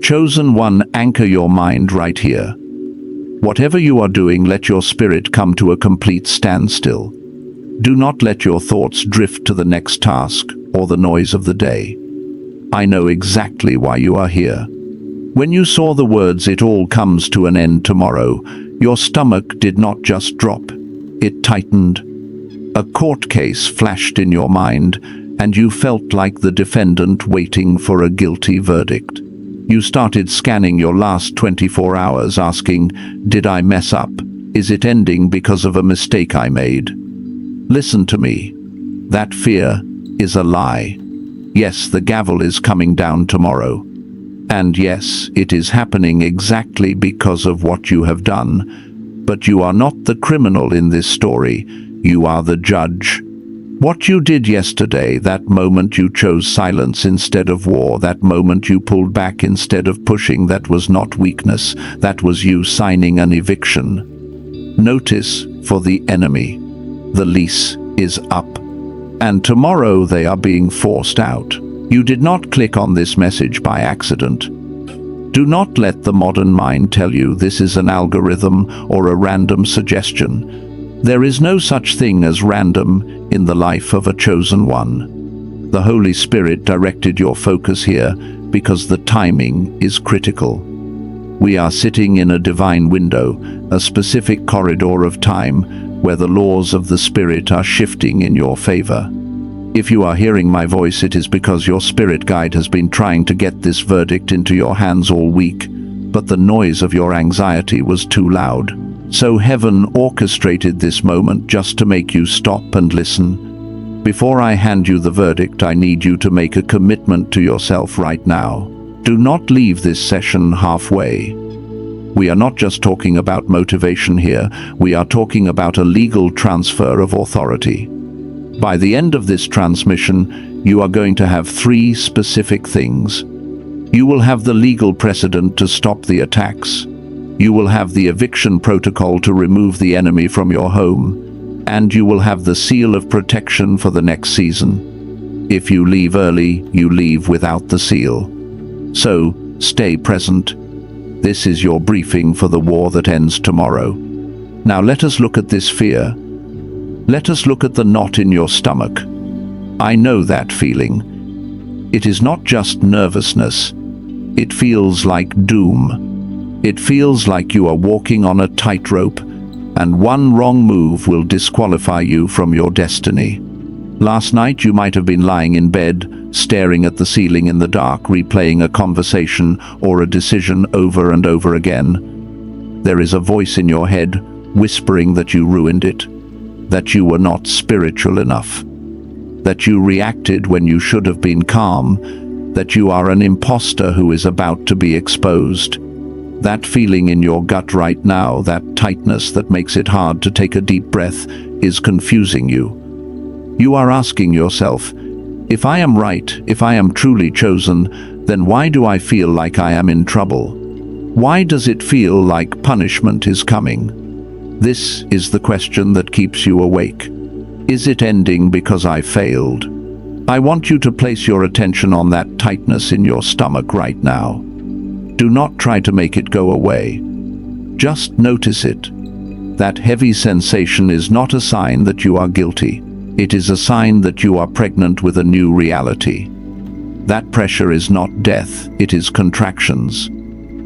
Chosen one, anchor your mind right here. Whatever you are doing, let your spirit come to a complete standstill. Do not let your thoughts drift to the next task or the noise of the day. I know exactly why you are here. When you saw the words, "It all comes to an end tomorrow," your stomach did not just drop, it tightened. A court case flashed in your mind, and you felt like the defendant waiting for a guilty verdict. You started scanning your last 24 hours, asking, "Did I mess up? Is it ending because of a mistake I made?" Listen to me. That fear is a lie. Yes, the gavel is coming down tomorrow. And yes, it is happening exactly because of what you have done. But you are not the criminal in this story. You are the judge. What you did yesterday, that moment you chose silence instead of war, that moment you pulled back instead of pushing, that was not weakness. That was you signing an eviction. Notice for the enemy. The lease is up. And tomorrow they are being forced out. You did not click on this message by accident. Do not let the modern mind tell you this is an algorithm or a random suggestion. There is no such thing as random in the life of a chosen one. The Holy Spirit directed your focus here because the timing is critical. We are sitting in a divine window, a specific corridor of time where the laws of the Spirit are shifting in your favor. If you are hearing my voice, it is because your spirit guide has been trying to get this verdict into your hands all week, but the noise of your anxiety was too loud. So heaven orchestrated this moment just to make you stop and listen. Before I hand you the verdict, I need you to make a commitment to yourself right now. Do not leave this session halfway. We are not just talking about motivation here, we are talking about a legal transfer of authority. By the end of this transmission, you are going to have 3 specific things. You will have the legal precedent to stop the attacks. You will have the eviction protocol to remove the enemy from your home. And you will have the seal of protection for the next season. If you leave early, you leave without the seal. So, stay present. This is your briefing for the war that ends tomorrow. Now let us look at this fear. Let us look at the knot in your stomach. I know that feeling. It is not just nervousness. It feels like doom. It feels like you are walking on a tightrope, and one wrong move will disqualify you from your destiny. Last night you might have been lying in bed, staring at the ceiling in the dark, replaying a conversation or a decision over and over again. There is a voice in your head whispering that you ruined it, that you were not spiritual enough, that you reacted when you should have been calm, that you are an imposter who is about to be exposed. That feeling in your gut right now, that tightness that makes it hard to take a deep breath, is confusing you. You are asking yourself, if I am right, if I am truly chosen, then why do I feel like I am in trouble? Why does it feel like punishment is coming? This is the question that keeps you awake. Is it ending because I failed? I want you to place your attention on that tightness in your stomach right now. Do not try to make it go away. Just notice it. That heavy sensation is not a sign that you are guilty. It is a sign that you are pregnant with a new reality. That pressure is not death, it is contractions.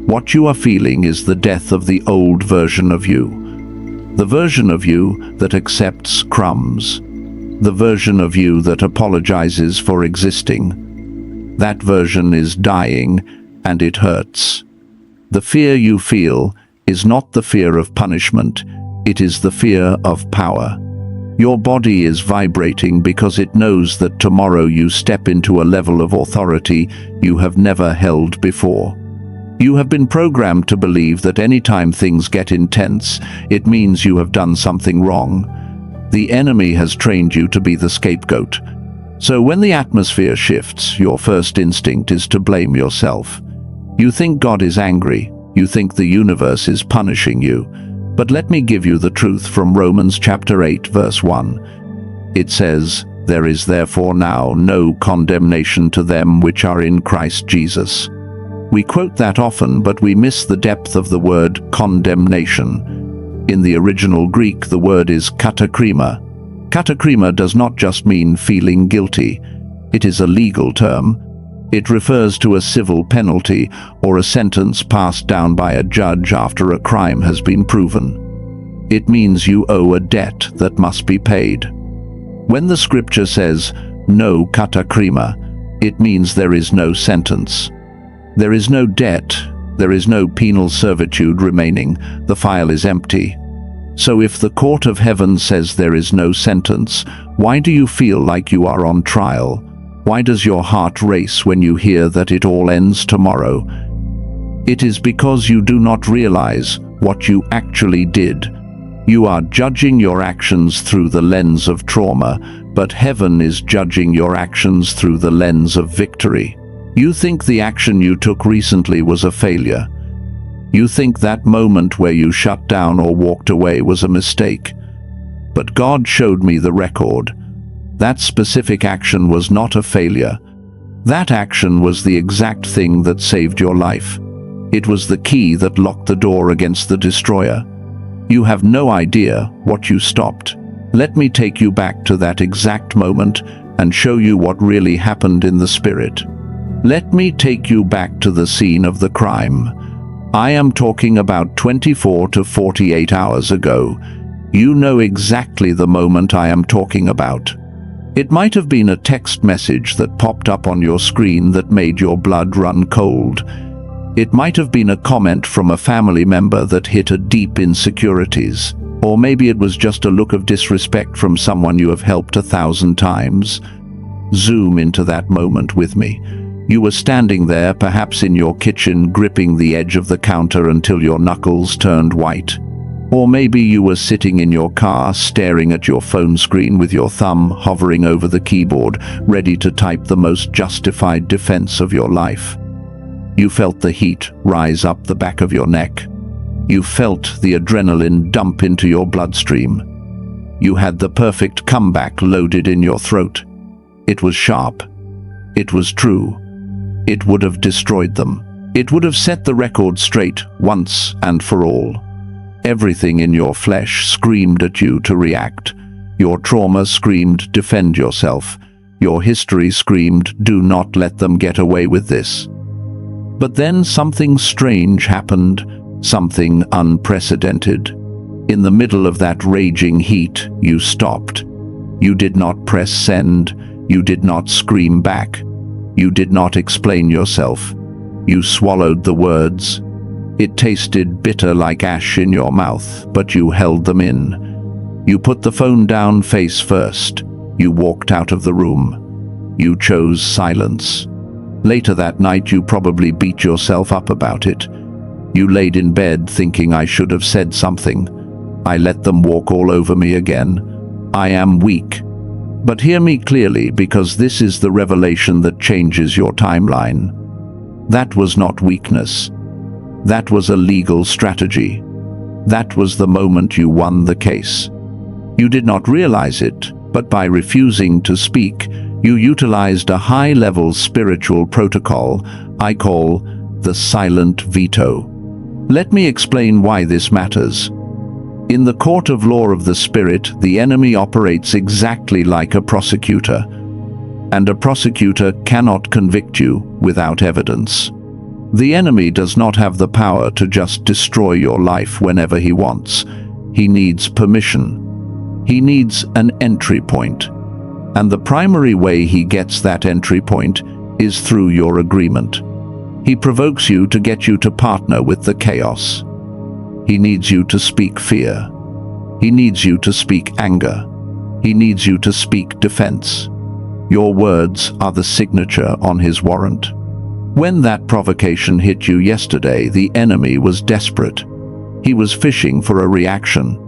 What you are feeling is the death of the old version of you. The version of you that accepts crumbs. The version of you that apologizes for existing. That version is dying, and it hurts. The fear you feel is not the fear of punishment, it is the fear of power. Your body is vibrating because it knows that tomorrow you step into a level of authority you have never held before. You have been programmed to believe that anytime things get intense, it means you have done something wrong. The enemy has trained you to be the scapegoat. So when the atmosphere shifts, your first instinct is to blame yourself. You think God is angry, you think the universe is punishing you. But let me give you the truth from Romans chapter 8 verse 1. It says, "There is therefore now no condemnation to them which are in Christ Jesus." We quote that often, but we miss the depth of the word condemnation. In the original Greek, the word is katakrima. Katakrima does not just mean feeling guilty. It is a legal term. It refers to a civil penalty or a sentence passed down by a judge after a crime has been proven. It means you owe a debt that must be paid. When the scripture says, no katakrima, it means there is no sentence. There is no debt, there is no penal servitude remaining, the file is empty. So if the court of heaven says there is no sentence, why do you feel like you are on trial? Why does your heart race when you hear that it all ends tomorrow? It is because you do not realize what you actually did. You are judging your actions through the lens of trauma, but heaven is judging your actions through the lens of victory. You think the action you took recently was a failure. You think that moment where you shut down or walked away was a mistake. But God showed me the record. That specific action was not a failure. That action was the exact thing that saved your life. It was the key that locked the door against the destroyer. You have no idea what you stopped. Let me take you back to that exact moment and show you what really happened in the spirit. Let me take you back to the scene of the crime. I am talking about 24 to 48 hours ago. You know exactly the moment I am talking about. It might have been a text message that popped up on your screen that made your blood run cold. It might have been a comment from a family member that hit a deep insecurities. Or maybe it was just a look of disrespect from someone you have helped 1,000 times. Zoom into that moment with me. You were standing there, perhaps in your kitchen, gripping the edge of the counter until your knuckles turned white. Or maybe you were sitting in your car, staring at your phone screen with your thumb hovering over the keyboard, ready to type the most justified defense of your life. You felt the heat rise up the back of your neck. You felt the adrenaline dump into your bloodstream. You had the perfect comeback loaded in your throat. It was sharp. It was true. It would have destroyed them. It would have set the record straight once and for all. Everything in your flesh screamed at you to react. Your trauma screamed, defend yourself. Your history screamed, do not let them get away with this. But then something strange happened, something unprecedented. In the middle of that raging heat, you stopped. You did not press send. You did not scream back. You did not explain yourself. You swallowed the words. It tasted bitter like ash in your mouth, but you held them in. You put the phone down face first. You walked out of the room. You chose silence. Later that night, you probably beat yourself up about it. You laid in bed thinking, I should have said something. I let them walk all over me again. I am weak. But hear me clearly, because this is the revelation that changes your timeline. That was not weakness. That was a legal strategy. That was the moment you won the case. You did not realize it, but by refusing to speak, you utilized a high-level spiritual protocol I call the silent veto. Let me explain why this matters. In the court of law of the spirit, the enemy operates exactly like a prosecutor, and a prosecutor cannot convict you without evidence. The enemy does not have the power to just destroy your life whenever he wants. He needs permission. He needs an entry point. And the primary way he gets that entry point is through your agreement. He provokes you to get you to partner with the chaos. He needs you to speak fear. He needs you to speak anger. He needs you to speak defense. Your words are the signature on his warrant. When that provocation hit you yesterday, the enemy was desperate. He was fishing for a reaction.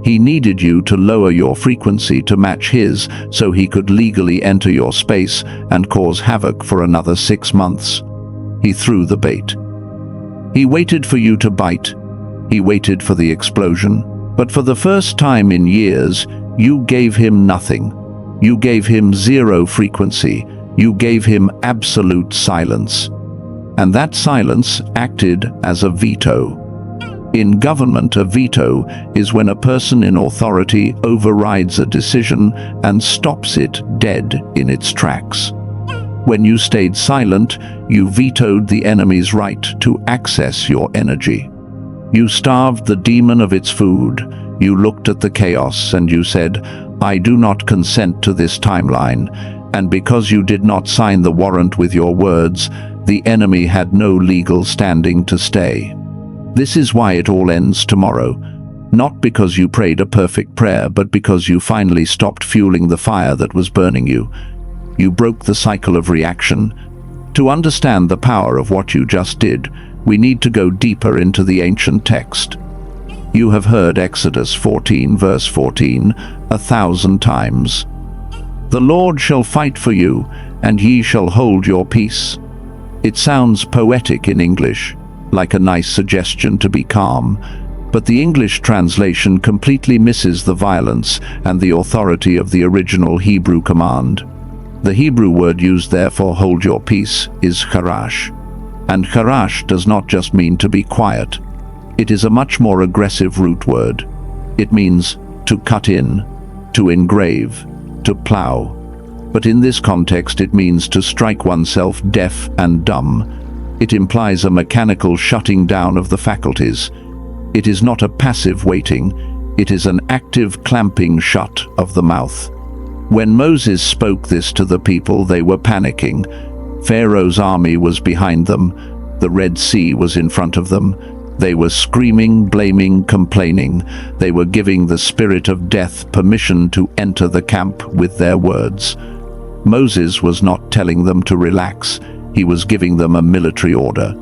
He needed you to lower your frequency to match his so he could legally enter your space and cause havoc for another 6 months. He threw the bait. He waited for you to bite. He waited for the explosion. But for the first time in years, you gave him nothing. You gave him zero frequency. You gave him absolute silence. And that silence acted as a veto. In government, a veto is when a person in authority overrides a decision and stops it dead in its tracks. When you stayed silent, you vetoed the enemy's right to access your energy. You starved the demon of its food. You looked at the chaos and you said, "I do not consent to this timeline." And because you did not sign the warrant with your words, the enemy had no legal standing to stay. This is why it all ends tomorrow. Not because you prayed a perfect prayer, but because you finally stopped fueling the fire that was burning you. You broke the cycle of reaction. To understand the power of what you just did, we need to go deeper into the ancient text. You have heard Exodus 14 verse 14 1,000 times. "The Lord shall fight for you, and ye shall hold your peace." It sounds poetic in English, like a nice suggestion to be calm, but the English translation completely misses the violence and the authority of the original Hebrew command. The Hebrew word used there for "hold your peace" is charash. And charash does not just mean to be quiet. It is a much more aggressive root word. It means to cut in, to engrave, to plow. But in this context it means to strike oneself deaf and dumb. It implies a mechanical shutting down of the faculties. It is not a passive waiting, it is an active clamping shut of the mouth. When Moses spoke this to the people, they were panicking. Pharaoh's army was behind them. The Red Sea was in front of them. They were screaming, blaming, complaining. They were giving the spirit of death permission to enter the camp with their words. Moses was not telling them to relax. He was giving them a military order.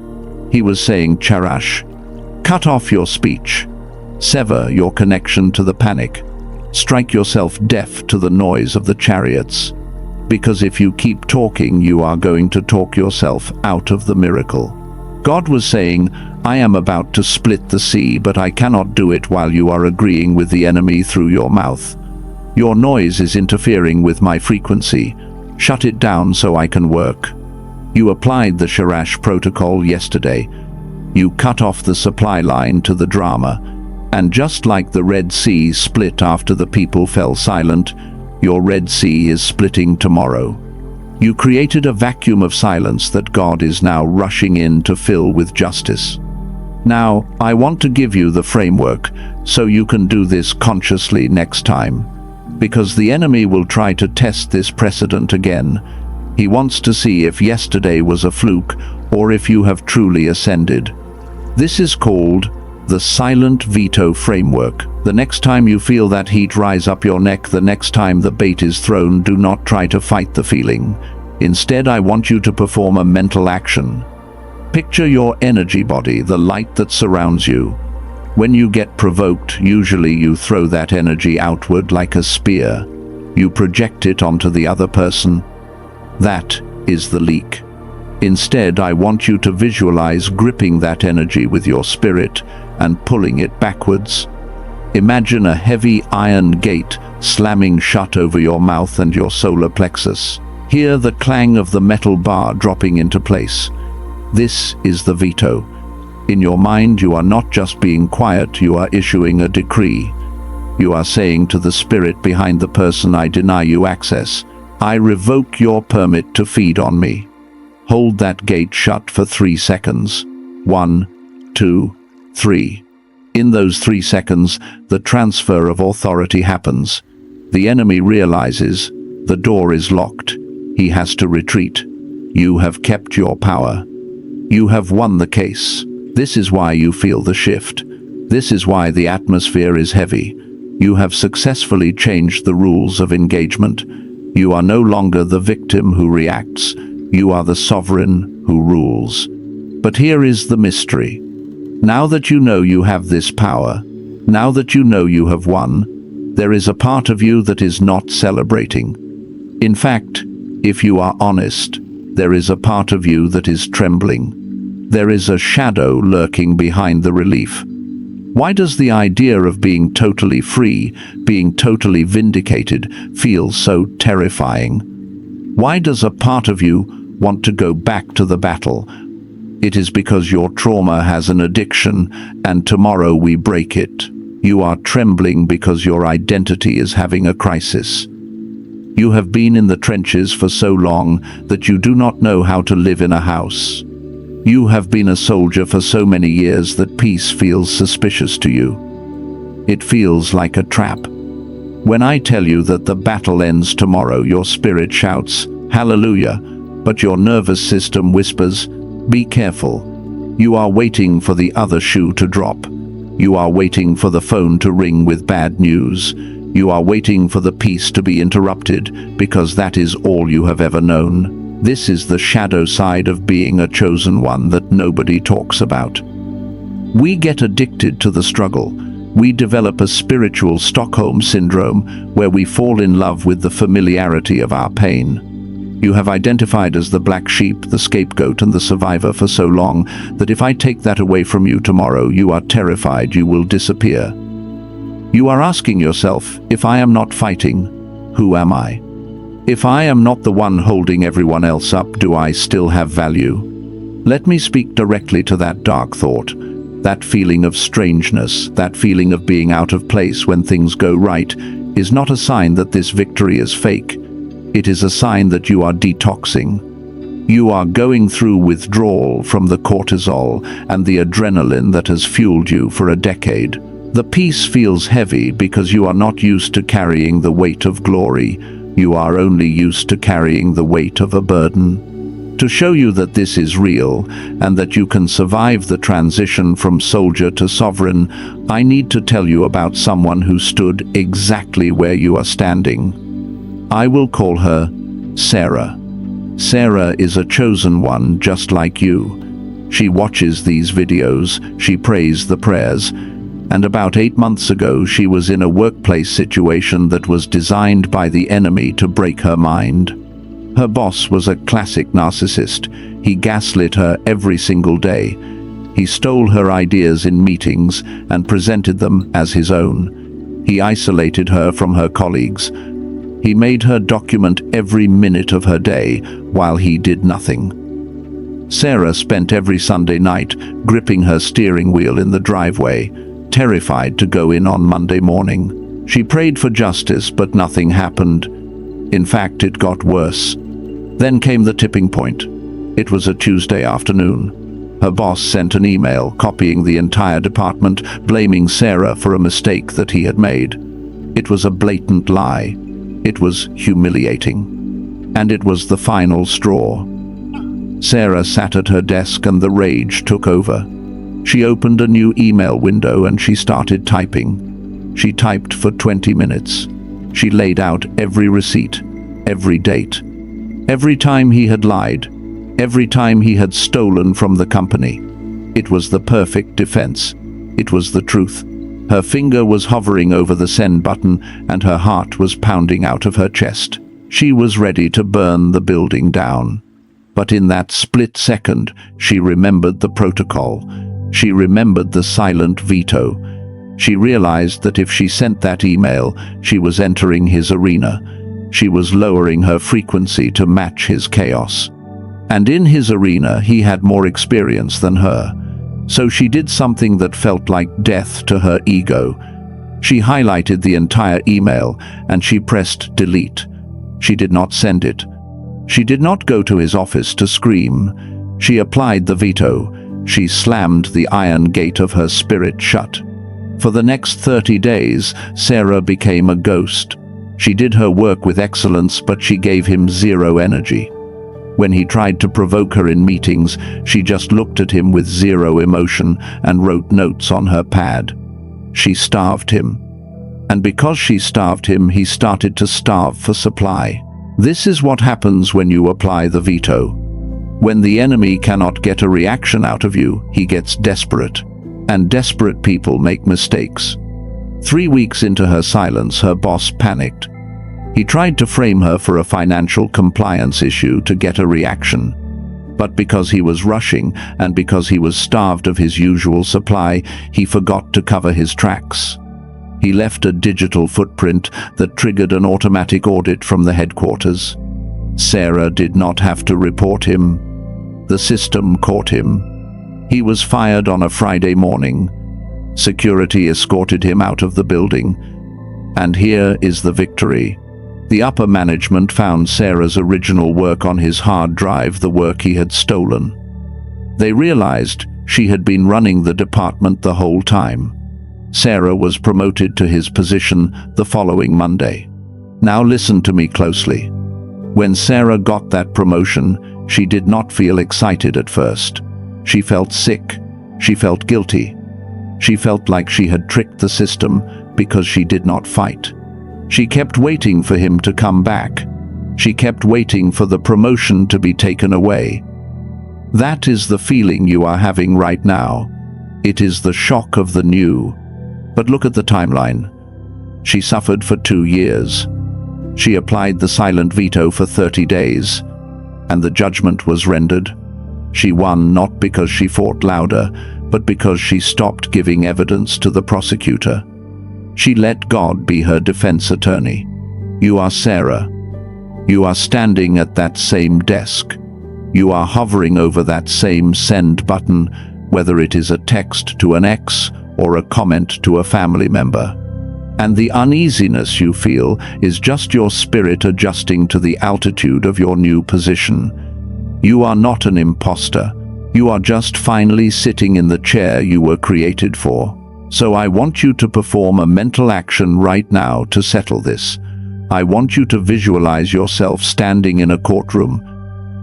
He was saying, "Charash, cut off your speech. Sever your connection to the panic. Strike yourself deaf to the noise of the chariots. Because if you keep talking, you are going to talk yourself out of the miracle." God was saying, "I am about to split the sea, but I cannot do it while you are agreeing with the enemy through your mouth. Your noise is interfering with my frequency. Shut it down so I can work." You applied the Sharash protocol yesterday. You cut off the supply line to the drama. And just like the Red Sea split after the people fell silent, your Red Sea is splitting tomorrow. You created a vacuum of silence that God is now rushing in to fill with justice. Now, I want to give you the framework so you can do this consciously next time. Because the enemy will try to test this precedent again. He wants to see if yesterday was a fluke or if you have truly ascended. This is called the silent veto framework. The next time you feel that heat rise up your neck, the next time the bait is thrown, do not try to fight the feeling. Instead, I want you to perform a mental action. Picture your energy body, the light that surrounds you. When you get provoked, usually you throw that energy outward like a spear. You project it onto the other person. That is the leak. Instead, I want you to visualize gripping that energy with your spirit and pulling it backwards. Imagine a heavy iron gate slamming shut over your mouth and your solar plexus. Hear the clang of the metal bar dropping into place. This is the veto. In your mind, you are not just being quiet, you are issuing a decree. You are saying to the spirit behind the person I deny you access, "I revoke your permit to feed on me." Hold that gate shut for 3 seconds. 1, 2, 3. In those 3 seconds, the transfer of authority happens. The enemy realizes the door is locked. He has to retreat. You have kept your power. You have won the case. This is why you feel the shift. This is why the atmosphere is heavy. You have successfully changed the rules of engagement. You are no longer the victim who reacts. You are the sovereign who rules. But here is the mystery. Now that you know you have this power, now that you know you have won, there is a part of you that is not celebrating. In fact, if you are honest, there is a part of you that is trembling. There is a shadow lurking behind the relief. Why does the idea of being totally free, being totally vindicated, feel so terrifying? Why does a part of you want to go back to the battle? It is because your trauma has an addiction, and tomorrow we break it. You are trembling because your identity is having a crisis. You have been in the trenches for so long that you do not know how to live in a house. You have been a soldier for so many years that peace feels suspicious to you. It feels like a trap. When I tell you that the battle ends tomorrow, your spirit shouts, "Hallelujah," but your nervous system whispers, "Be careful." You are waiting for the other shoe to drop. You are waiting for the phone to ring with bad news. You are waiting for the peace to be interrupted because that is all you have ever known. This is the shadow side of being a chosen one that nobody talks about. We get addicted to the struggle. We develop a spiritual Stockholm syndrome where we fall in love with the familiarity of our pain. You have identified as the black sheep, the scapegoat, and the survivor for so long that if I take that away from you tomorrow, you are terrified you will disappear. You are asking yourself, if I am not fighting, who am I? If I am not the one holding everyone else up, do I still have value? Let me speak directly to that dark thought, that feeling of strangeness, that feeling of being out of place when things go right, is not a sign that this victory is fake. It is a sign that you are detoxing. You are going through withdrawal from the cortisol and the adrenaline that has fueled you for a decade. The peace feels heavy because you are not used to carrying the weight of glory. You are only used to carrying the weight of a burden. To show you that this is real and that you can survive the transition from soldier to sovereign, I need to tell you about someone who stood exactly where you are standing. I will call her Sarah. Sarah is a chosen one just like you. She watches these videos, she prays the prayers, and about 8 months ago she was in a workplace situation that was designed by the enemy to break her mind. Her boss was a classic narcissist. He gaslit her every single day. He stole her ideas in meetings and presented them as his own. He isolated her from her colleagues. He made her document every minute of her day while he did nothing. Sarah spent every Sunday night gripping her steering wheel in the driveway, terrified to go in on Monday morning. She prayed for justice, but nothing happened. In fact, it got worse. Then came the tipping point. It was a Tuesday afternoon. Her boss sent an email copying the entire department, blaming Sarah for a mistake that he had made. It was a blatant lie. It was humiliating. And it was the final straw. Sarah sat at her desk and the rage took over. She opened a new email window and she started typing. She typed for 20 minutes. She laid out every receipt, every date, every time he had lied, every time he had stolen from the company. It was the perfect defense. It was the truth. Her finger was hovering over the send button and her heart was pounding out of her chest. She was ready to burn the building down. But in that split second, she remembered the protocol. She remembered the silent veto. She realized that if she sent that email, she was entering his arena. She was lowering her frequency to match his chaos. And in his arena, he had more experience than her. So she did something that felt like death to her ego. She highlighted the entire email and she pressed delete. She did not send it. She did not go to his office to scream. She applied the veto. She slammed the iron gate of her spirit shut. For the next 30 days, Sarah became a ghost. She did her work with excellence, but she gave him zero energy. When he tried to provoke her in meetings, she just looked at him with zero emotion and wrote notes on her pad. She starved him. And because she starved him, he started to starve for supply. This is what happens when you apply the veto. When the enemy cannot get a reaction out of you, he gets desperate. And desperate people make mistakes. 3 weeks into her silence, her boss panicked. He tried to frame her for a financial compliance issue to get a reaction. But because he was rushing and because he was starved of his usual supply, he forgot to cover his tracks. He left a digital footprint that triggered an automatic audit from the headquarters. Sarah did not have to report him. The system caught him. He was fired on a Friday morning. Security escorted him out of the building. And here is the victory. The upper management found Sarah's original work on his hard drive, the work he had stolen. They realized she had been running the department the whole time. Sarah was promoted to his position the following Monday. Now listen to me closely. When Sarah got that promotion, she did not feel excited at first. She felt sick. She felt guilty. She felt like she had tricked the system because she did not fight. She kept waiting for him to come back. She kept waiting for the promotion to be taken away. That is the feeling you are having right now. It is the shock of the new. But look at the timeline. She suffered for 2 years. She applied the silent veto for 30 days, and the judgment was rendered. She won not because she fought louder, but because she stopped giving evidence to the prosecutor. She let God be her defense attorney. You are Sarah. You are standing at that same desk. You are hovering over that same send button, whether it is a text to an ex or a comment to a family member. And the uneasiness you feel is just your spirit adjusting to the altitude of your new position. You are not an imposter. You are just finally sitting in the chair you were created for. So I want you to perform a mental action right now to settle this. I want you to visualize yourself standing in a courtroom.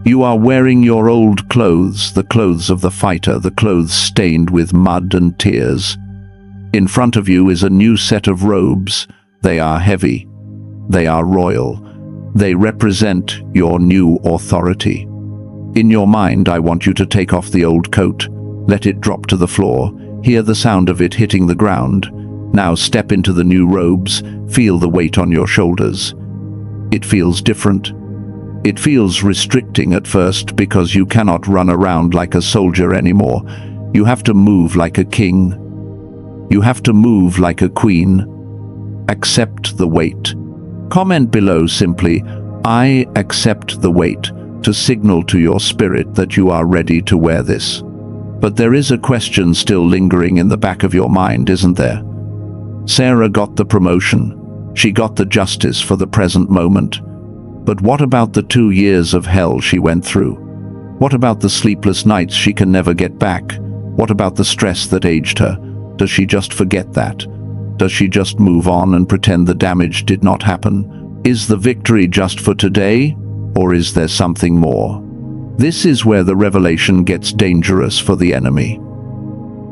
You are wearing your old clothes, the clothes of the fighter, the clothes stained with mud and tears. In front of you is a new set of robes. They are heavy. They are royal. They represent your new authority. In your mind, I want you to take off the old coat, let it drop to the floor, hear the sound of it hitting the ground. Now step into the new robes, feel the weight on your shoulders. It feels different. It feels restricting at first because you cannot run around like a soldier anymore. You have to move like a king. You have to move like a queen. Accept the weight. Comment below simply, I accept the weight, to signal to your spirit that you are ready to wear this. But there is a question still lingering in the back of your mind, isn't there? Sarah got the promotion. She got the justice for the present moment. But what about the 2 years of hell she went through? What about the sleepless nights she can never get back? What about the stress that aged her? Does she just forget that? Does she just move on and pretend the damage did not happen? Is the victory just for today, or is there something more? This is where the revelation gets dangerous for the enemy.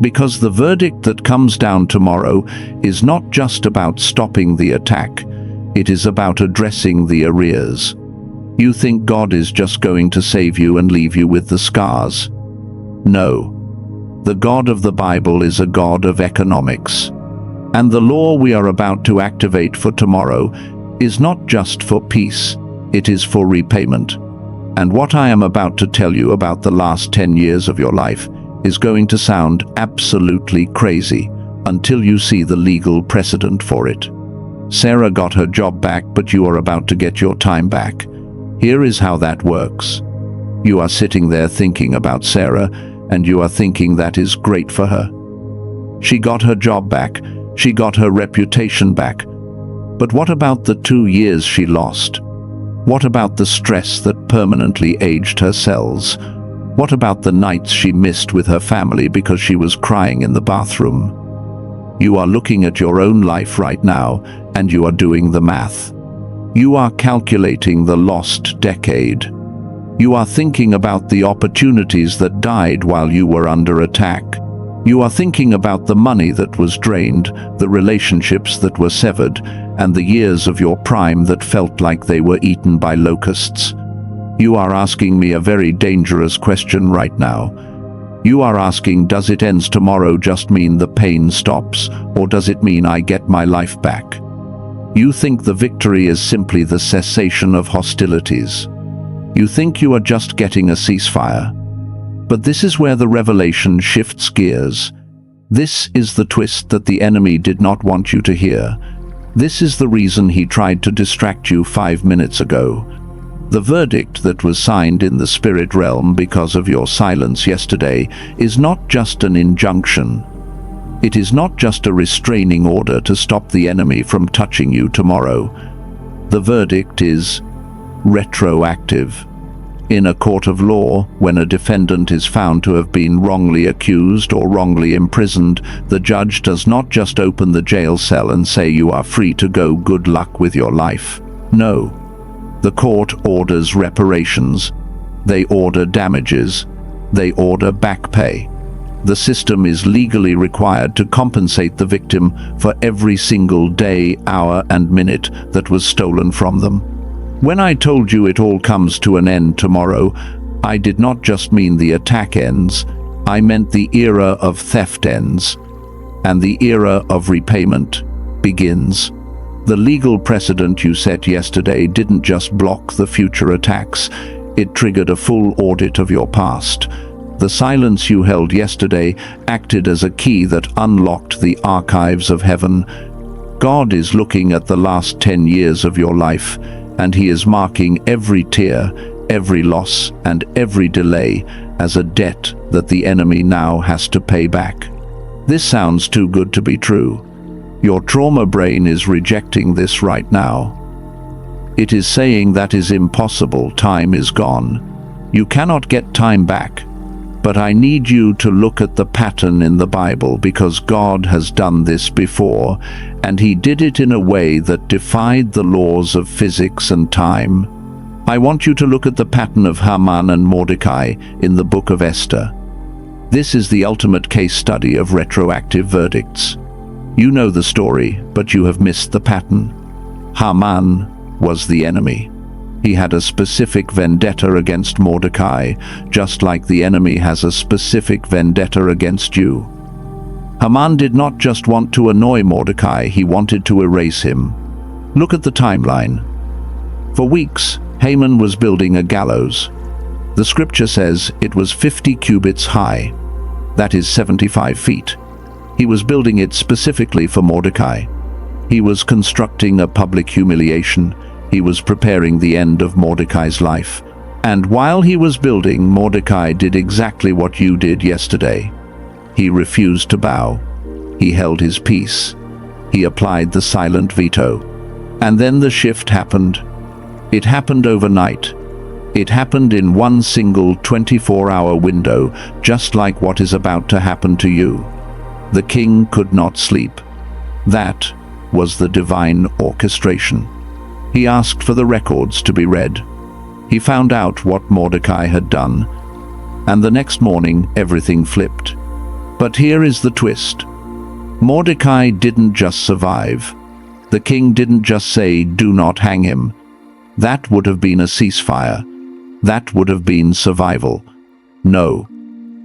Because the verdict that comes down tomorrow is not just about stopping the attack, it is about addressing the arrears. You think God is just going to save you and leave you with the scars? No. The God of the Bible is a God of economics. And the law we are about to activate for tomorrow is not just for peace, it is for repayment. And what I am about to tell you about the last 10 years of your life is going to sound absolutely crazy until you see the legal precedent for it. Sarah got her job back, but you are about to get your time back. Here is how that works. You are sitting there thinking about Sarah, and you are thinking that is great for her. She got her job back. She got her reputation back. But what about the 2 years she lost? What about the stress that permanently aged her cells? What about the nights she missed with her family because she was crying in the bathroom? You are looking at your own life right now, and you are doing the math. You are calculating the lost decade. You are thinking about the opportunities that died while you were under attack. You are thinking about the money that was drained, the relationships that were severed, and the years of your prime that felt like they were eaten by locusts. You are asking me a very dangerous question right now. You are asking, does it ends tomorrow just mean the pain stops, or does it mean I get my life back? You think the victory is simply the cessation of hostilities. You think you are just getting a ceasefire. But this is where the revelation shifts gears. This is the twist that the enemy did not want you to hear. This is the reason he tried to distract you 5 minutes ago. The verdict that was signed in the spirit realm because of your silence yesterday is not just an injunction. It is not just a restraining order to stop the enemy from touching you tomorrow. The verdict is retroactive. In a court of law, when a defendant is found to have been wrongly accused or wrongly imprisoned, the judge does not just open the jail cell and say you are free to go, good luck with your life. No. The court orders reparations. They order damages. They order back pay. The system is legally required to compensate the victim for every single day, hour, and minute that was stolen from them. When I told you it all comes to an end tomorrow, I did not just mean the attack ends. I meant the era of theft ends, and the era of repayment begins. The legal precedent you set yesterday didn't just block the future attacks, it triggered a full audit of your past. The silence you held yesterday acted as a key that unlocked the archives of heaven. God is looking at the last 10 years of your life, and He is marking every tear, every loss, and every delay as a debt that the enemy now has to pay back. This sounds too good to be true. Your trauma brain is rejecting this right now. It is saying that is impossible, time is gone. You cannot get time back. But I need you to look at the pattern in the Bible, because God has done this before, and He did it in a way that defied the laws of physics and time. I want you to look at the pattern of Haman and Mordecai in the book of Esther. This is the ultimate case study of retroactive verdicts. You know the story, but you have missed the pattern. Haman was the enemy. He had a specific vendetta against Mordecai, just like the enemy has a specific vendetta against you. Haman did not just want to annoy Mordecai, he wanted to erase him. Look at the timeline. For weeks, Haman was building a gallows. The scripture says it was 50 cubits high. That is 75 feet. He was building it specifically for Mordecai. He was constructing a public humiliation. He was preparing the end of Mordecai's life. And while he was building, Mordecai did exactly what you did yesterday. He refused to bow. He held his peace. He applied the silent veto. And then the shift happened. It happened overnight. It happened in one single 24-hour window, just like what is about to happen to you. The king could not sleep. That was the divine orchestration. He asked for the records to be read. He found out what Mordecai had done, and the next morning everything flipped. But here is the twist. Mordecai didn't just survive. The king didn't just say, "Do not hang him." That would have been a ceasefire. That would have been survival. No.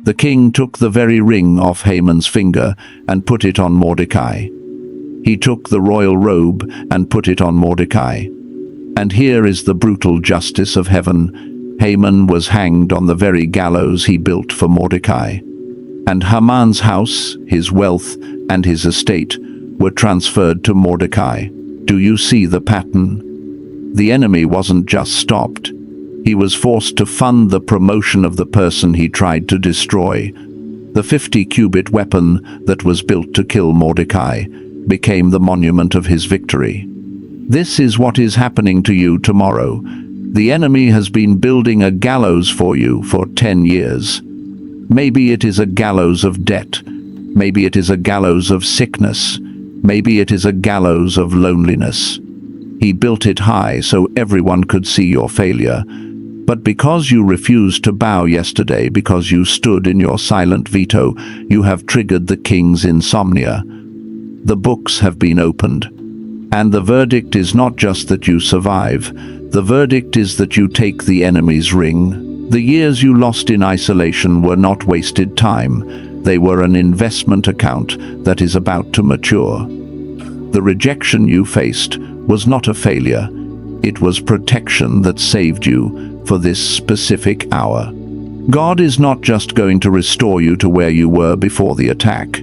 The king took the very ring off Haman's finger and put it on Mordecai. He took the royal robe and put it on Mordecai. And here is the brutal justice of heaven. Haman was hanged on the very gallows he built for Mordecai. And Haman's house, his wealth, and his estate were transferred to Mordecai. Do you see the pattern? The enemy wasn't just stopped. He was forced to fund the promotion of the person he tried to destroy. The 50-cubit weapon that was built to kill Mordecai became the monument of his victory. This is what is happening to you tomorrow. The enemy has been building a gallows for you for 10 years. Maybe it is a gallows of debt. Maybe it is a gallows of sickness. Maybe it is a gallows of loneliness. He built it high so everyone could see your failure. But because you refused to bow yesterday, because you stood in your silent veto, you have triggered the king's insomnia. The books have been opened. And the verdict is not just that you survive. The verdict is that you take the enemy's ring. The years you lost in isolation were not wasted time. They were an investment account that is about to mature. The rejection you faced was not a failure. It was protection that saved you for this specific hour. God is not just going to restore you to where you were before the attack.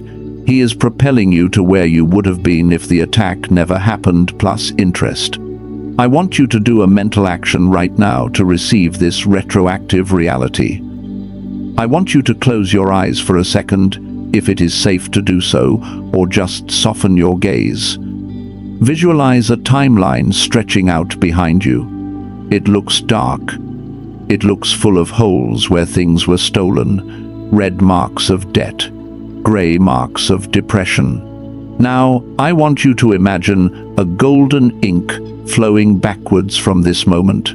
He is propelling you to where you would have been if the attack never happened, plus interest. I want you to do a mental action right now to receive this retroactive reality. I want you to close your eyes for a second, if it is safe to do so, or just soften your gaze. Visualize a timeline stretching out behind you. It looks dark. It looks full of holes where things were stolen, red marks of debt, gray marks of depression. Now, I want you to imagine a golden ink flowing backwards from this moment.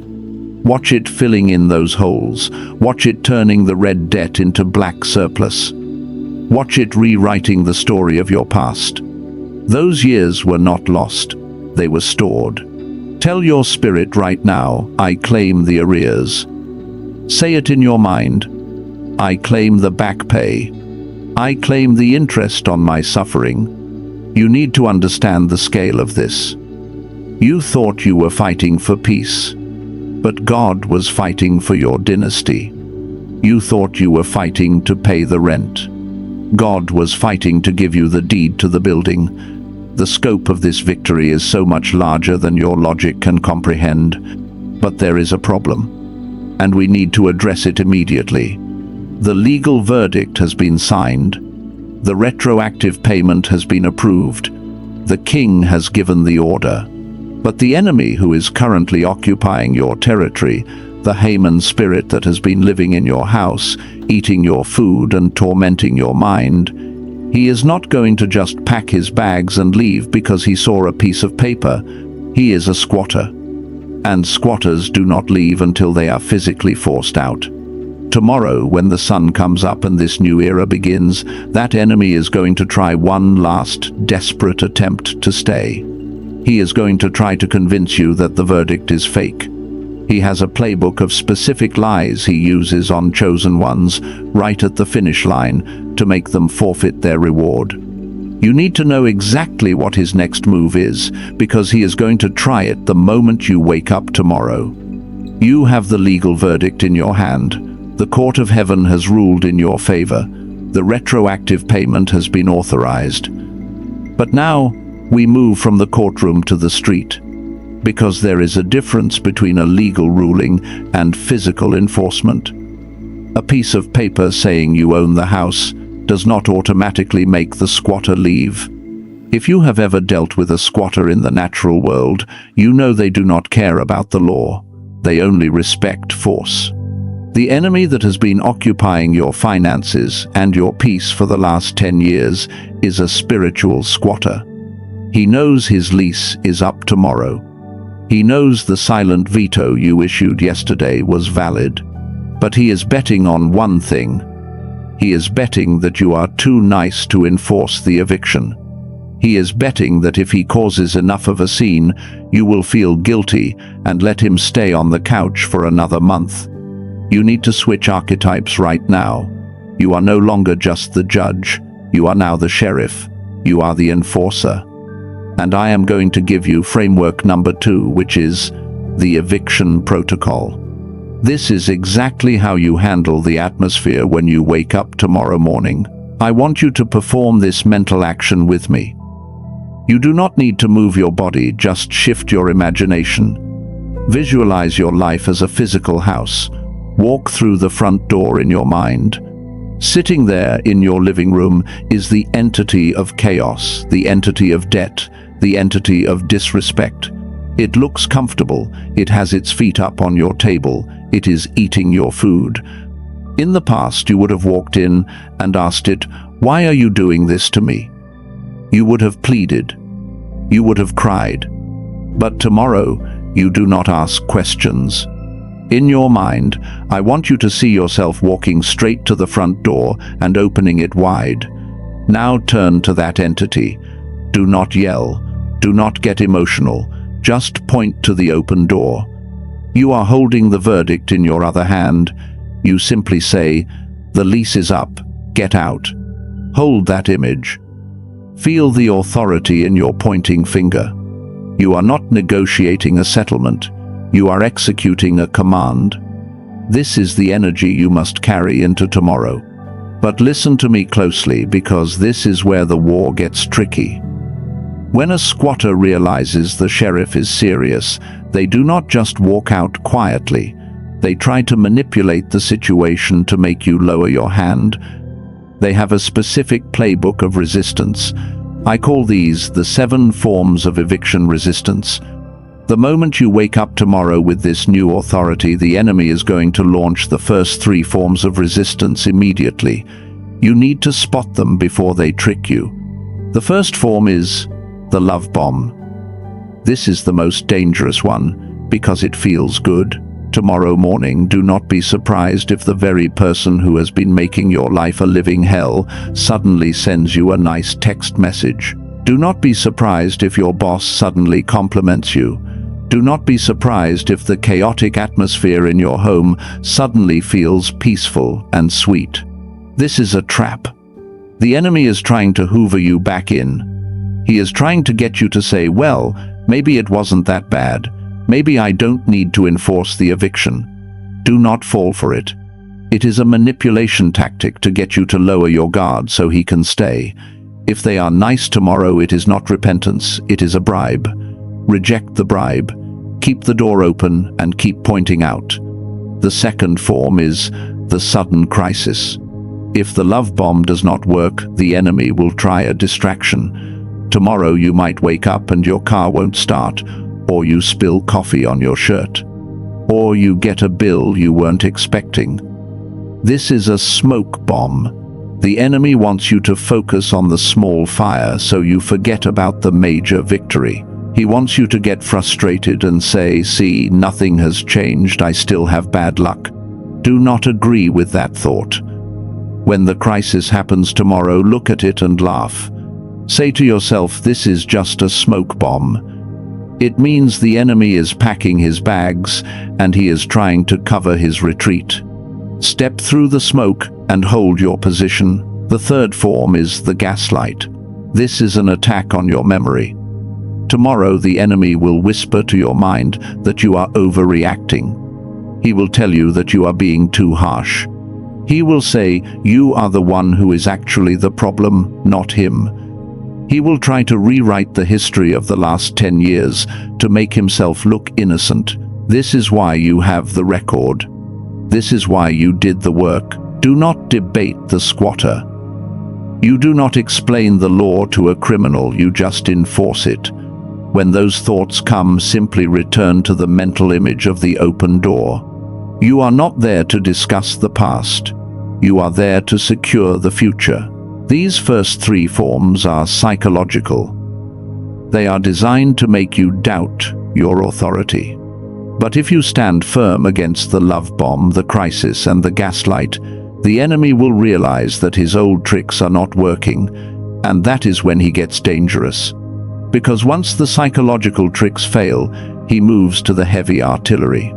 Watch it filling in those holes. Watch it turning the red debt into black surplus. Watch it rewriting the story of your past. Those years were not lost. They were stored. Tell your spirit right now, I claim the arrears. Say it in your mind. I claim the back pay. I claim the interest on my suffering. You need to understand the scale of this. You thought you were fighting for peace, but God was fighting for your dynasty. You thought you were fighting to pay the rent. God was fighting to give you the deed to the building. The scope of this victory is so much larger than your logic can comprehend. But there is a problem, and we need to address it immediately. The legal verdict has been signed. The retroactive payment has been approved. The king has given the order. But the enemy who is currently occupying your territory, the Haman spirit that has been living in your house, eating your food and tormenting your mind, he is not going to just pack his bags and leave because he saw a piece of paper. He is a squatter. And squatters do not leave until they are physically forced out. Tomorrow, when the sun comes up and this new era begins, that enemy is going to try one last desperate attempt to stay. He is going to try to convince you that the verdict is fake. He has a playbook of specific lies he uses on chosen ones right at the finish line to make them forfeit their reward. You need to know exactly what his next move is, because he is going to try it the moment you wake up tomorrow. You have the legal verdict in your hand. The court of heaven has ruled in your favor. The retroactive payment has been authorized. But now, we move from the courtroom to the street, because there is a difference between a legal ruling and physical enforcement. A piece of paper saying you own the house does not automatically make the squatter leave. If you have ever dealt with a squatter in the natural world, you know they do not care about the law. They only respect force. The enemy that has been occupying your finances and your peace for the last 10 years is a spiritual squatter. He knows his lease is up tomorrow. He knows the silent veto you issued yesterday was valid. But he is betting on one thing. He is betting that you are too nice to enforce the eviction. He is betting that if he causes enough of a scene, you will feel guilty and let him stay on the couch for another month. You need to switch archetypes right now. You are no longer just the judge. You are now the sheriff. You are the enforcer. And I am going to give you framework number 2, which is the eviction protocol. This is exactly how you handle the atmosphere when you wake up tomorrow morning. I want you to perform this mental action with me. You do not need to move your body, just shift your imagination. Visualize your life as a physical house. Walk through the front door in your mind. Sitting there in your living room is the entity of chaos, the entity of debt, the entity of disrespect. It looks comfortable. It has its feet up on your table. It is eating your food. In the past, you would have walked in and asked it, "Why are you doing this to me?" You would have pleaded. You would have cried. But tomorrow, you do not ask questions. In your mind, I want you to see yourself walking straight to the front door and opening it wide. Now turn to that entity. Do not yell. Do not get emotional. Just point to the open door. You are holding the verdict in your other hand. You simply say, "The lease is up. Get out." Hold that image. Feel the authority in your pointing finger. You are not negotiating a settlement. You are executing a command. This is the energy you must carry into tomorrow. But listen to me closely, because this is where the war gets tricky. When a squatter realizes the sheriff is serious, they do not just walk out quietly. They try to manipulate the situation to make you lower your hand. They have a specific playbook of resistance. I call these the 7 forms of eviction resistance. The moment you wake up tomorrow with this new authority, the enemy is going to launch the first 3 forms of resistance immediately. You need to spot them before they trick you. The first form is the love bomb. This is the most dangerous one because it feels good. Tomorrow morning, do not be surprised if the very person who has been making your life a living hell suddenly sends you a nice text message. Do not be surprised if your boss suddenly compliments you. Do not be surprised if the chaotic atmosphere in your home suddenly feels peaceful and sweet. This is a trap. The enemy is trying to hoover you back in. He is trying to get you to say, well, maybe it wasn't that bad. Maybe I don't need to enforce the eviction. Do not fall for it. It is a manipulation tactic to get you to lower your guard so he can stay. If they are nice tomorrow, it is not repentance, it is a bribe. Reject the bribe. Keep the door open and keep pointing out. The second form is the sudden crisis. If the love bomb does not work, the enemy will try a distraction. Tomorrow you might wake up and your car won't start, or you spill coffee on your shirt, or you get a bill you weren't expecting. This is a smoke bomb. The enemy wants you to focus on the small fire so you forget about the major victory. He wants you to get frustrated and say, see, nothing has changed, I still have bad luck. Do not agree with that thought. When the crisis happens tomorrow, look at it and laugh. Say to yourself, this is just a smoke bomb. It means the enemy is packing his bags and he is trying to cover his retreat. Step through the smoke and hold your position. The third form is the gaslight. This is an attack on your memory. Tomorrow the enemy will whisper to your mind that you are overreacting. He will tell you that you are being too harsh. He will say you are the one who is actually the problem, not him. He will try to rewrite the history of the last 10 years to make himself look innocent. This is why you have the record. This is why you did the work. Do not debate the squatter. You do not explain the law to a criminal, you just enforce it. When those thoughts come, simply return to the mental image of the open door. You are not there to discuss the past. You are there to secure the future. These first 3 forms are psychological. They are designed to make you doubt your authority. But if you stand firm against the love bomb, the crisis, and the gaslight, the enemy will realize that his old tricks are not working, and that is when he gets dangerous. Because once the psychological tricks fail, he moves to the heavy artillery.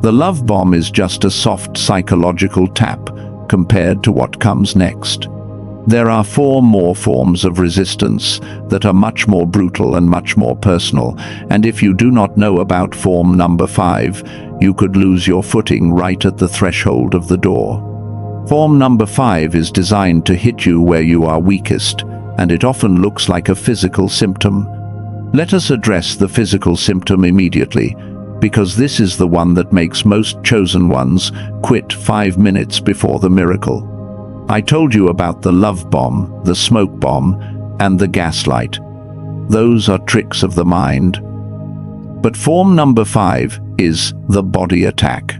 The love bomb is just a soft psychological tap compared to what comes next. There are 4 more forms of resistance that are much more brutal and much more personal, and if you do not know about form number 5, you could lose your footing right at the threshold of the door. Form number 5 is designed to hit you where you are weakest, and it often looks like a physical symptom. Let us address the physical symptom immediately, because this is the one that makes most chosen ones quit 5 minutes before the miracle. I told you about the love bomb, the smoke bomb, and the gaslight. Those are tricks of the mind. But form number 5 is the body attack.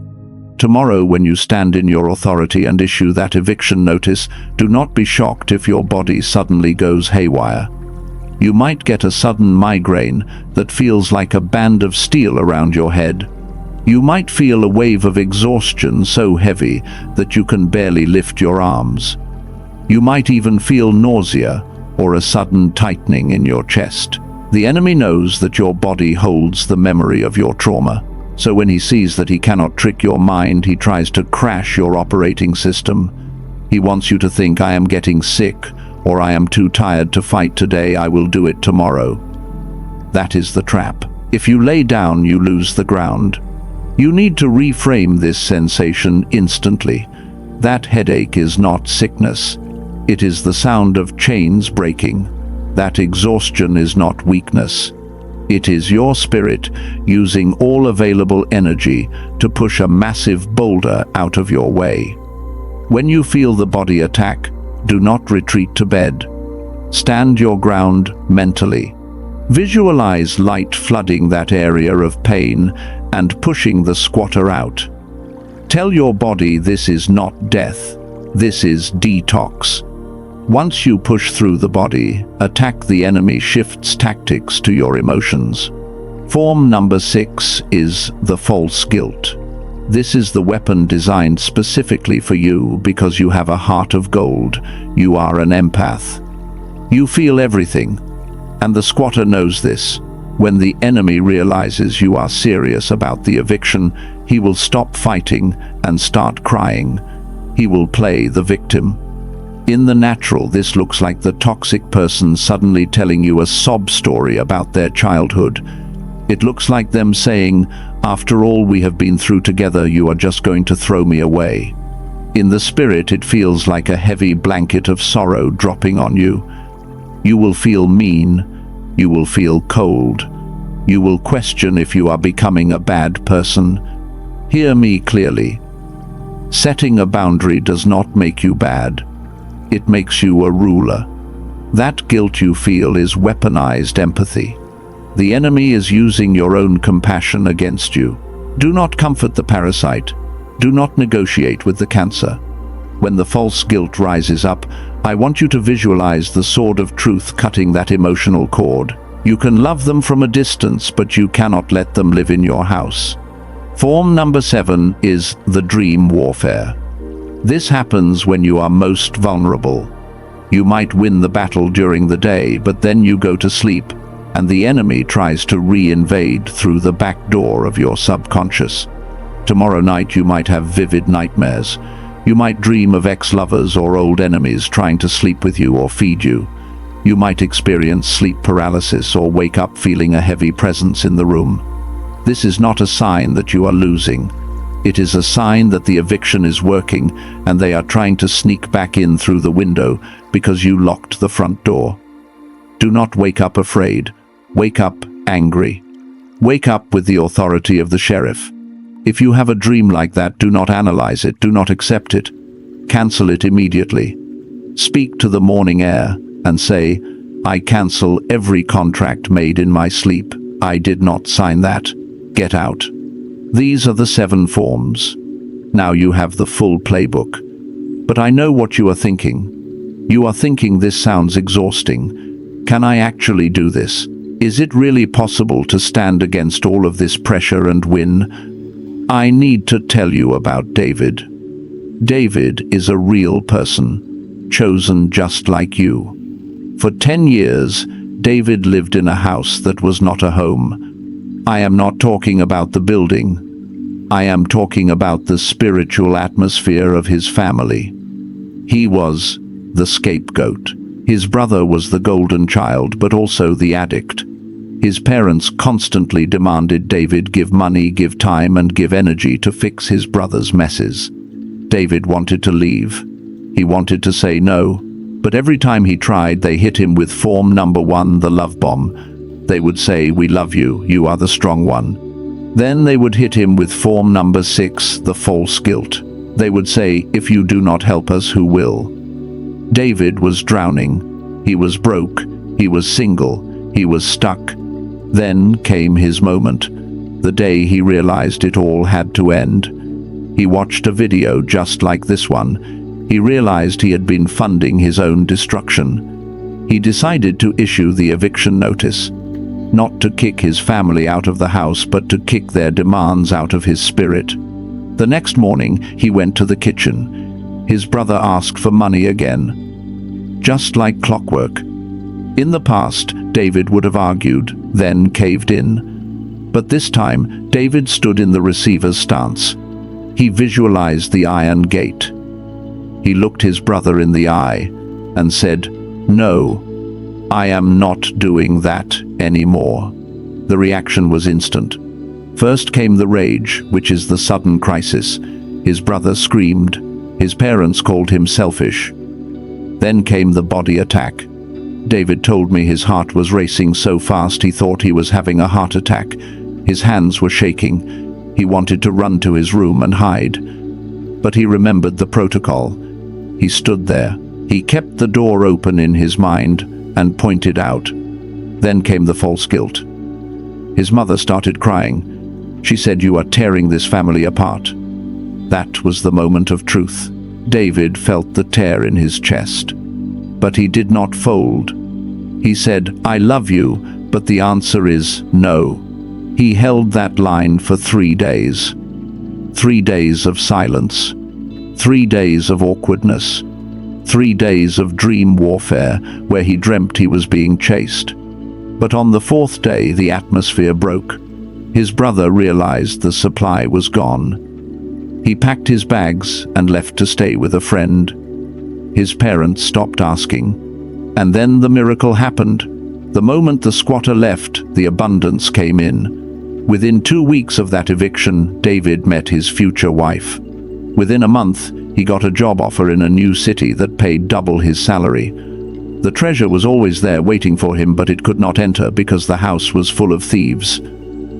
Tomorrow, when you stand in your authority and issue that eviction notice, do not be shocked if your body suddenly goes haywire. You might get a sudden migraine that feels like a band of steel around your head. You might feel a wave of exhaustion so heavy that you can barely lift your arms. You might even feel nausea or a sudden tightening in your chest. The enemy knows that your body holds the memory of your trauma. So when he sees that he cannot trick your mind, he tries to crash your operating system. He wants you to think, I am getting sick, or I am too tired to fight today, I will do it tomorrow. That is the trap. If you lay down, you lose the ground. You need to reframe this sensation instantly. That headache is not sickness. It is the sound of chains breaking. That exhaustion is not weakness. It is your spirit using all available energy to push a massive boulder out of your way. When you feel the body attack, do not retreat to bed. Stand your ground mentally. Visualize light flooding that area of pain and pushing the squatter out. Tell your body this is not death, this is detox. Once you push through the body, attack the enemy shifts tactics to your emotions. Form number 6 is the false guilt. This is the weapon designed specifically for you because you have a heart of gold. You are an empath. You feel everything, and the squatter knows this. When the enemy realizes you are serious about the eviction, he will stop fighting and start crying. He will play the victim. In the natural, this looks like the toxic person suddenly telling you a sob story about their childhood. It looks like them saying, "After all we have been through together, you are just going to throw me away." In the spirit, it feels like a heavy blanket of sorrow dropping on you. You will feel mean. You will feel cold. You will question if you are becoming a bad person. Hear me clearly. Setting a boundary does not make you bad. It makes you a ruler. That guilt you feel is weaponized empathy. The enemy is using your own compassion against you. Do not comfort the parasite. Do not negotiate with the cancer. When the false guilt rises up, I want you to visualize the sword of truth cutting that emotional cord. You can love them from a distance, but you cannot let them live in your house. Form number 7 is the dream warfare. This happens when you are most vulnerable. You might win the battle during the day, but then you go to sleep, and the enemy tries to re-invade through the back door of your subconscious. Tomorrow night you might have vivid nightmares. You might dream of ex-lovers or old enemies trying to sleep with you or feed you. You might experience sleep paralysis or wake up feeling a heavy presence in the room. This is not a sign that you are losing. It is a sign that the eviction is working and they are trying to sneak back in through the window because you locked the front door. Do not wake up afraid. Wake up angry. Wake up with the authority of the sheriff. If you have a dream like that, do not analyze it, do not accept it. Cancel it immediately. Speak to the morning air and say, "I cancel every contract made in my sleep. I did not sign that. Get out." These are the 7 forms. Now you have the full playbook. But I know what you are thinking. You are thinking, this sounds exhausting. Can I actually do this? Is it really possible to stand against all of this pressure and win? I need to tell you about David. David is a real person, chosen just like you. For 10 years, David lived in a house that was not a home. I am not talking about the building. I am talking about the spiritual atmosphere of his family. He was the scapegoat. His brother was the golden child, but also the addict. His parents constantly demanded David give money, give time, and give energy to fix his brother's messes. David wanted to leave. He wanted to say no, but every time he tried, they hit him with form number 1, the love bomb. They would say, "We love you, you are the strong one." Then they would hit him with form number 6, the false guilt. They would say, "If you do not help us, who will?" David was drowning. He was broke. He was single. He was stuck. Then came his moment. The day he realized it all had to end. He watched a video just like this one. He realized he had been funding his own destruction. He decided to issue the eviction notice. Not to kick his family out of the house, but to kick their demands out of his spirit. The next morning, he went to the kitchen. His brother asked for money again. Just like clockwork. In the past, David would have argued, then caved in. But this time, David stood in the receiver's stance. He visualized the iron gate. He looked his brother in the eye and said, "No, I am not doing that anymore." The reaction was instant. First came the rage, which is the sudden crisis. His brother screamed. His parents called him selfish. Then came the body attack. David told me his heart was racing so fast he thought he was having a heart attack. His hands were shaking. He wanted to run to his room and hide. But he remembered the protocol. He stood there. He kept the door open in his mind and pointed out. Then came the false guilt. His mother started crying. She said, "You are tearing this family apart." That was the moment of truth. David felt the tear in his chest. But he did not fold. He said, "I love you, but the answer is no." He held that line for 3 days. 3 days of silence. 3 days of awkwardness. 3 days of dream warfare where he dreamt he was being chased. But on the 4th day, the atmosphere broke. His brother realized the supply was gone. He packed his bags and left to stay with a friend. His parents stopped asking. And then the miracle happened. The moment the squatter left, the abundance came in. Within 2 weeks of that eviction, David met his future wife. Within a month, he got a job offer in a new city that paid double his salary. The treasure was always there waiting for him, but it could not enter because the house was full of thieves.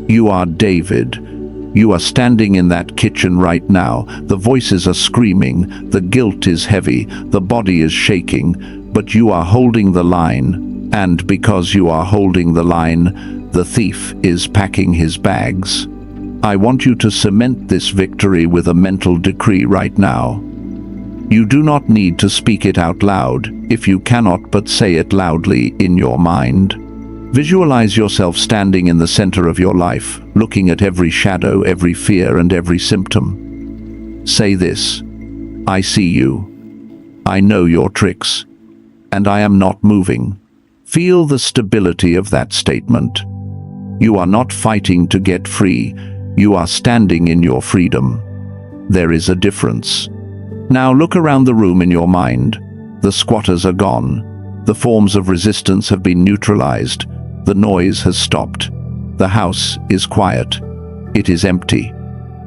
You are David. You are standing in that kitchen right now. The voices are screaming, the guilt is heavy, the body is shaking, but you are holding the line. And because you are holding the line, the thief is packing his bags. I want you to cement this victory with a mental decree right now. You do not need to speak it out loud if you cannot but say it loudly in your mind. Visualize yourself standing in the center of your life, looking at every shadow, every fear, and every symptom. Say this: I see you. I know your tricks, and I am not moving. Feel the stability of that statement. You are not fighting to get free. You are standing in your freedom. There is a difference. Now look around the room in your mind. The squatters are gone. The forms of resistance have been neutralized. The noise has stopped. The house is quiet. It is empty.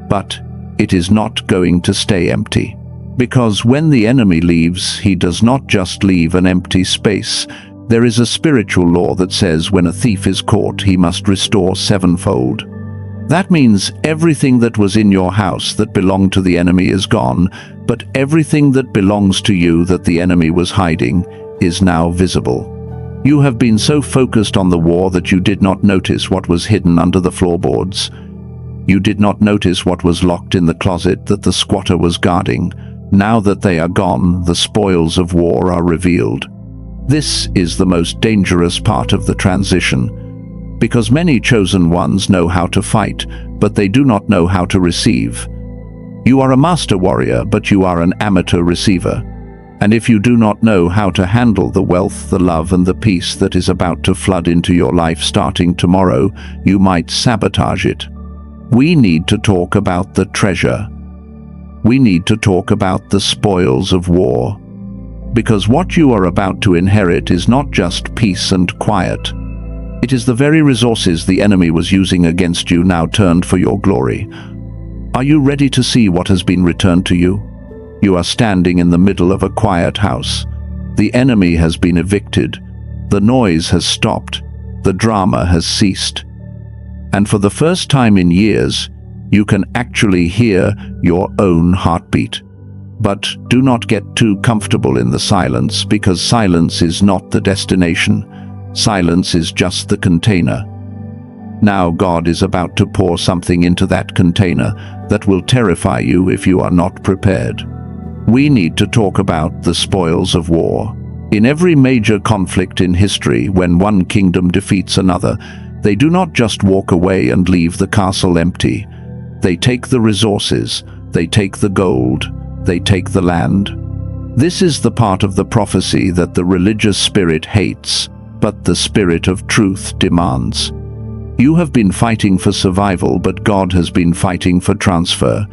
But it is not going to stay empty. Because when the enemy leaves, he does not just leave an empty space. There is a spiritual law that says when a thief is caught, he must restore sevenfold. That means everything that was in your house that belonged to the enemy is gone, but everything that belongs to you that the enemy was hiding is now visible. You have been so focused on the war that you did not notice what was hidden under the floorboards. You did not notice what was locked in the closet that the squatter was guarding. Now that they are gone, the spoils of war are revealed. This is the most dangerous part of the transition, because many chosen ones know how to fight, but they do not know how to receive. You are a master warrior, but you are an amateur receiver. And if you do not know how to handle the wealth, the love, and the peace that is about to flood into your life starting tomorrow, you might sabotage it. We need to talk about the treasure. We need to talk about the spoils of war. Because what you are about to inherit is not just peace and quiet. It is the very resources the enemy was using against you now turned for your glory. Are you ready to see what has been returned to you? You are standing in the middle of a quiet house. The enemy has been evicted. The noise has stopped. The drama has ceased. And for the first time in years, you can actually hear your own heartbeat. But do not get too comfortable in the silence, because silence is not the destination. Silence is just the container. Now God is about to pour something into that container that will terrify you if you are not prepared. We need to talk about the spoils of war. In every major conflict in history, when one kingdom defeats another, they do not just walk away and leave the castle empty. They take the resources, they take the gold, they take the land. This is the part of the prophecy that the religious spirit hates, but the spirit of truth demands. You have been fighting for survival, but God has been fighting for transfer.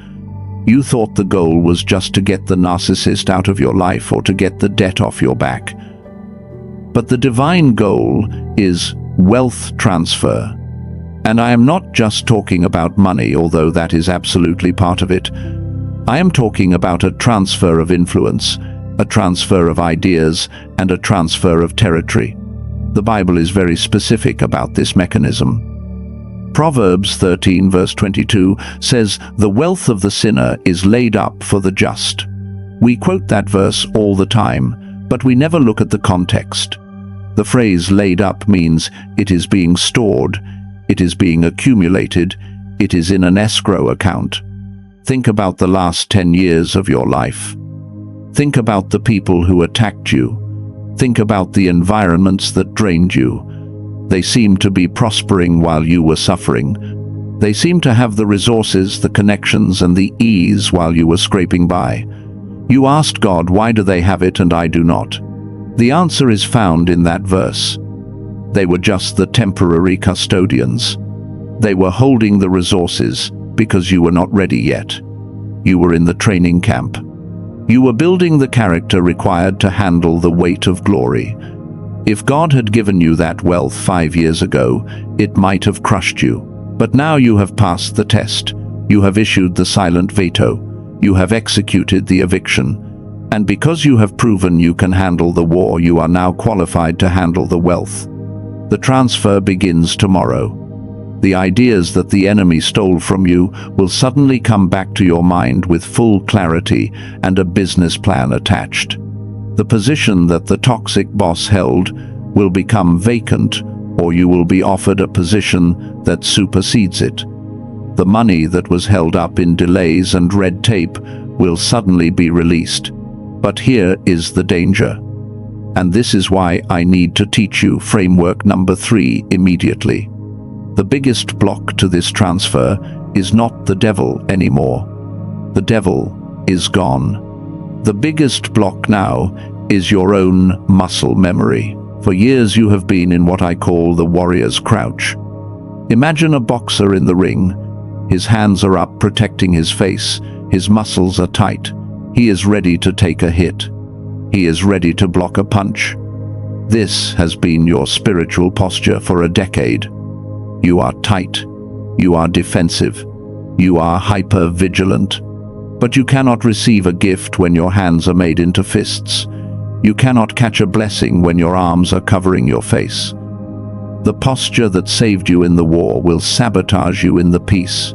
You thought the goal was just to get the narcissist out of your life or to get the debt off your back. But the divine goal is wealth transfer. And I am not just talking about money, although that is absolutely part of it. I am talking about a transfer of influence, a transfer of ideas, and a transfer of territory. The Bible is very specific about this mechanism. Proverbs 13 verse 22 says, "The wealth of the sinner is laid up for the just." We quote that verse all the time, but we never look at the context. The phrase "laid up" means it is being stored, it is being accumulated, it is in an escrow account. Think about the last 10 years of your life. Think about the people who attacked you. Think about the environments that drained you. They seemed to be prospering while you were suffering. They seemed to have the resources, the connections, and the ease while you were scraping by. You asked God, why do they have it and I do not? The answer is found in that verse. They were just the temporary custodians. They were holding the resources because you were not ready yet. You were in the training camp. You were building the character required to handle the weight of glory. If God had given you that wealth 5 years ago, it might have crushed you. But now you have passed the test. You have issued the silent veto. You have executed the eviction. And because you have proven you can handle the war, you are now qualified to handle the wealth. The transfer begins tomorrow. The ideas that the enemy stole from you will suddenly come back to your mind with full clarity and a business plan attached. The position that the toxic boss held will become vacant, or you will be offered a position that supersedes it. The money that was held up in delays and red tape will suddenly be released. But here is the danger. And this is why I need to teach you framework number 3 immediately. The biggest block to this transfer is not the devil anymore. The devil is gone. The biggest block now is your own muscle memory. For years you have been in what I call the warrior's crouch. Imagine a boxer in the ring. His hands are up protecting his face. His muscles are tight. He is ready to take a hit. He is ready to block a punch. This has been your spiritual posture for a decade. You are tight. You are defensive. You are hyper-vigilant. But you cannot receive a gift when your hands are made into fists. You cannot catch a blessing when your arms are covering your face. The posture that saved you in the war will sabotage you in the peace.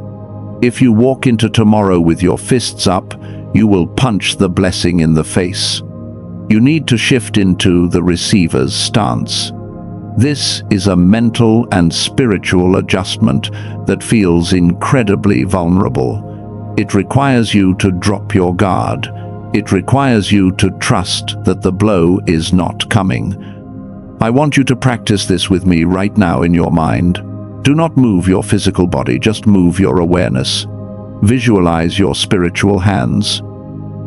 If you walk into tomorrow with your fists up, you will punch the blessing in the face. You need to shift into the receiver's stance. This is a mental and spiritual adjustment that feels incredibly vulnerable. It requires you to drop your guard. It requires you to trust that the blow is not coming. I want you to practice this with me right now in your mind. Do not move your physical body, just move your awareness. Visualize your spiritual hands.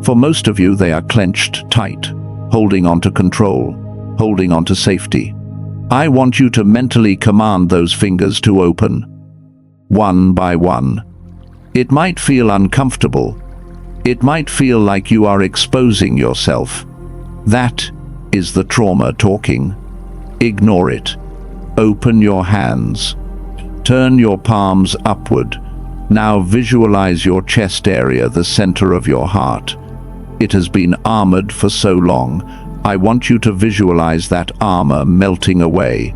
For most of you, they are clenched tight, holding on to control, holding on to safety. I want you to mentally command those fingers to open, one by one. It might feel uncomfortable. It might feel like you are exposing yourself. That is the trauma talking. Ignore it. Open your hands. Turn your palms upward. Now visualize your chest area, the center of your heart. It has been armored for so long. I want you to visualize that armor melting away.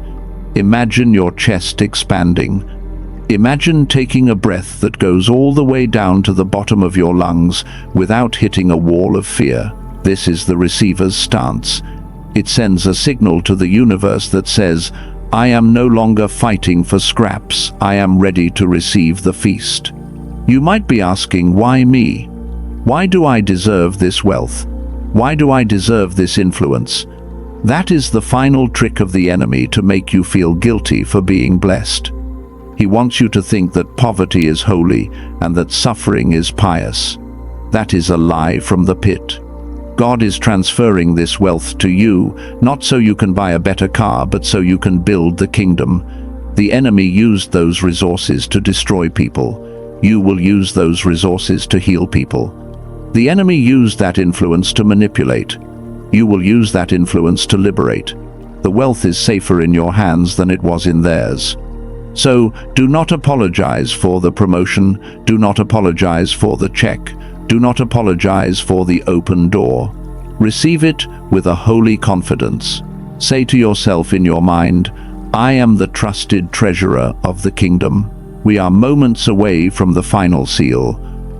Imagine your chest expanding. Imagine taking a breath that goes all the way down to the bottom of your lungs without hitting a wall of fear. This is the receiver's stance. It sends a signal to the universe that says, I am no longer fighting for scraps. I am ready to receive the feast. You might be asking, why me? Why do I deserve this wealth? Why do I deserve this influence? That is the final trick of the enemy to make you feel guilty for being blessed. He wants you to think that poverty is holy and that suffering is pious. That is a lie from the pit. God is transferring this wealth to you, not so you can buy a better car, but so you can build the kingdom. The enemy used those resources to destroy people. You will use those resources to heal people. The enemy used that influence to manipulate. You will use that influence to liberate. The wealth is safer in your hands than it was in theirs. So, do not apologize for the promotion. Do not apologize for the check. Do not apologize for the open door. Receive it with a holy confidence. Say to yourself in your mind, I am the trusted treasurer of the kingdom. We are moments away from the final seal.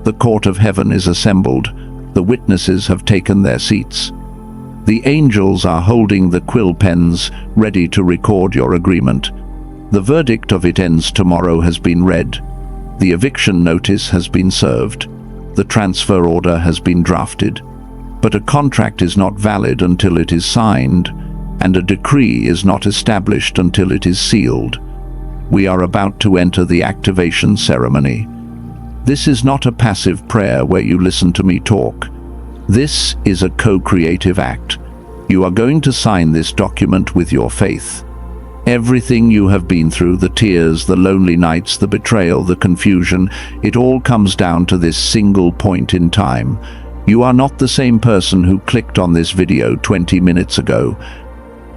The court of heaven is assembled. The witnesses have taken their seats. The angels are holding the quill pens, ready to record your agreement. The verdict of it ends tomorrow has been read. The eviction notice has been served. The transfer order has been drafted. But a contract is not valid until it is signed, and a decree is not established until it is sealed. We are about to enter the activation ceremony. This is not a passive prayer where you listen to me talk. This is a co-creative act. You are going to sign this document with your faith. Everything you have been through, the tears, the lonely nights, the betrayal, the confusion, it all comes down to this single point in time. You are not the same person who clicked on this video 20 minutes ago.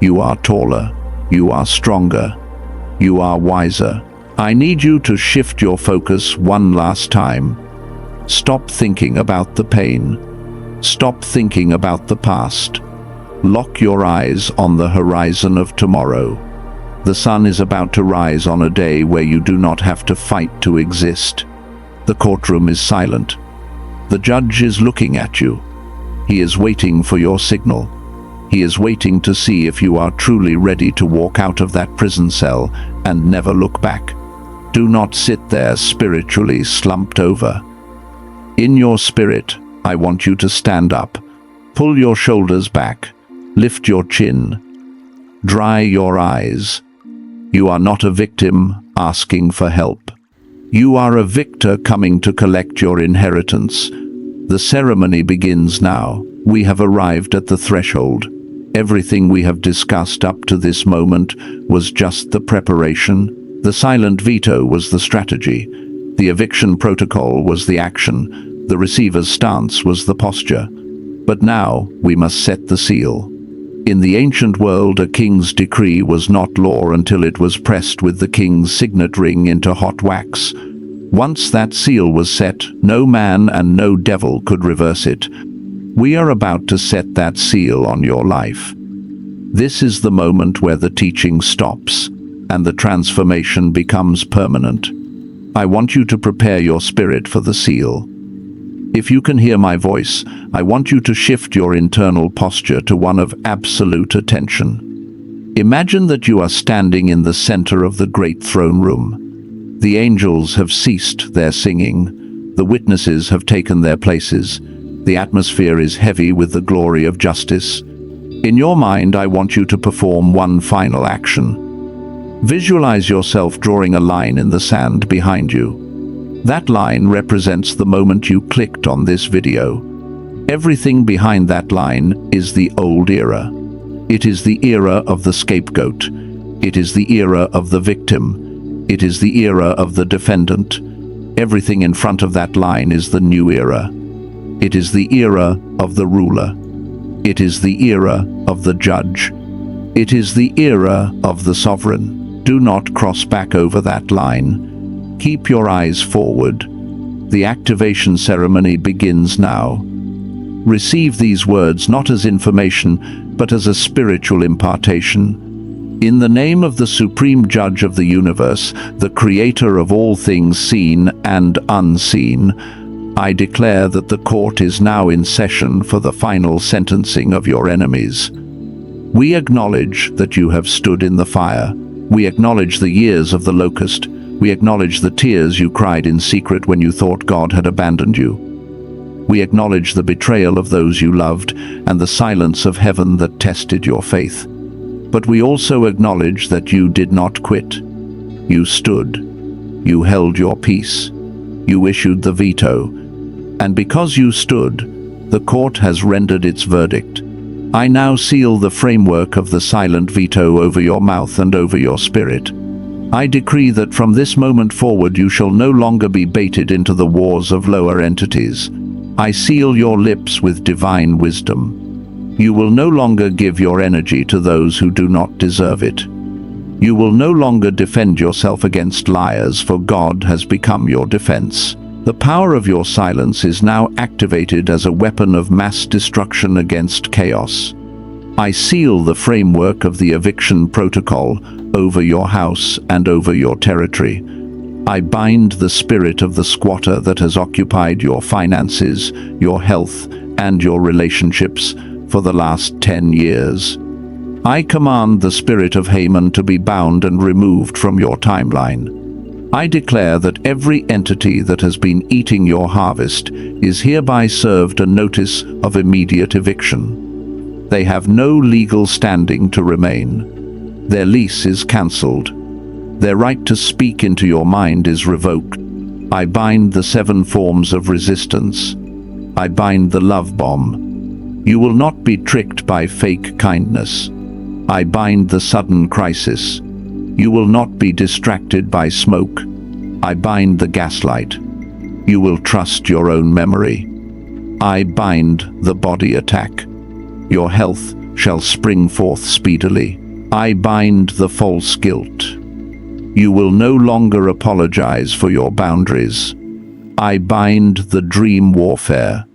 You are taller. You are stronger. You are wiser. I need you to shift your focus one last time. Stop thinking about the pain. Stop thinking about the past. Lock your eyes on the horizon of tomorrow. The sun is about to rise on a day where you do not have to fight to exist. The courtroom is silent. The judge is looking at you. He is waiting for your signal. He is waiting to see if you are truly ready to walk out of that prison cell and never look back. Do not sit there spiritually slumped over. In your spirit, I want you to stand up. Pull your shoulders back. Lift your chin. Dry your eyes. You are not a victim asking for help. You are a victor coming to collect your inheritance. The ceremony begins now. We have arrived at the threshold. Everything we have discussed up to this moment was just the preparation. The silent veto was the strategy. The eviction protocol was the action. The receiver's stance was the posture. But now we must set the seal. In the ancient world, a king's decree was not law until it was pressed with the king's signet ring into hot wax. Once that seal was set, no man and no devil could reverse it. We are about to set that seal on your life. This is the moment where the teaching stops and the transformation becomes permanent. I want you to prepare your spirit for the seal. If you can hear my voice, I want you to shift your internal posture to one of absolute attention. Imagine that you are standing in the center of the great throne room. The angels have ceased their singing. The witnesses have taken their places. The atmosphere is heavy with the glory of justice. In your mind, I want you to perform one final action. Visualize yourself drawing a line in the sand behind you. That line represents the moment you clicked on this video. Everything behind that line is the old era. It is the era of the scapegoat. It is the era of the victim. It is the era of the defendant. Everything in front of that line is the new era. It is the era of the ruler. It is the era of the judge. It is the era of the sovereign. Do not cross back over that line. Keep your eyes forward. The activation ceremony begins now. Receive these words not as information, but as a spiritual impartation. In the name of the Supreme Judge of the universe, the Creator of all things seen and unseen, I declare that the court is now in session for the final sentencing of your enemies. We acknowledge that you have stood in the fire. We acknowledge the years of the locust. We acknowledge the tears you cried in secret when you thought God had abandoned you. We acknowledge the betrayal of those you loved and the silence of heaven that tested your faith. But we also acknowledge that you did not quit. You stood. You held your peace. You issued the veto. And because you stood, the court has rendered its verdict. I now seal the framework of the silent veto over your mouth and over your spirit. I decree that from this moment forward you shall no longer be baited into the wars of lower entities. I seal your lips with divine wisdom. You will no longer give your energy to those who do not deserve it. You will no longer defend yourself against liars, for God has become your defense. The power of your silence is now activated as a weapon of mass destruction against chaos. I seal the framework of the eviction protocol over your house and over your territory. I bind the spirit of the squatter that has occupied your finances, your health, and your relationships for the last 10 years. I command the spirit of Haman to be bound and removed from your timeline. I declare that every entity that has been eating your harvest is hereby served a notice of immediate eviction. They have no legal standing to remain. Their lease is cancelled. Their right to speak into your mind is revoked. I bind the 7 forms of resistance. I bind the love bomb. You will not be tricked by fake kindness. I bind the sudden crisis. You will not be distracted by smoke. I bind the gaslight. You will trust your own memory. I bind the body attack. Your health shall spring forth speedily. I bind the false guilt. You will no longer apologize for your boundaries. I bind the dream warfare.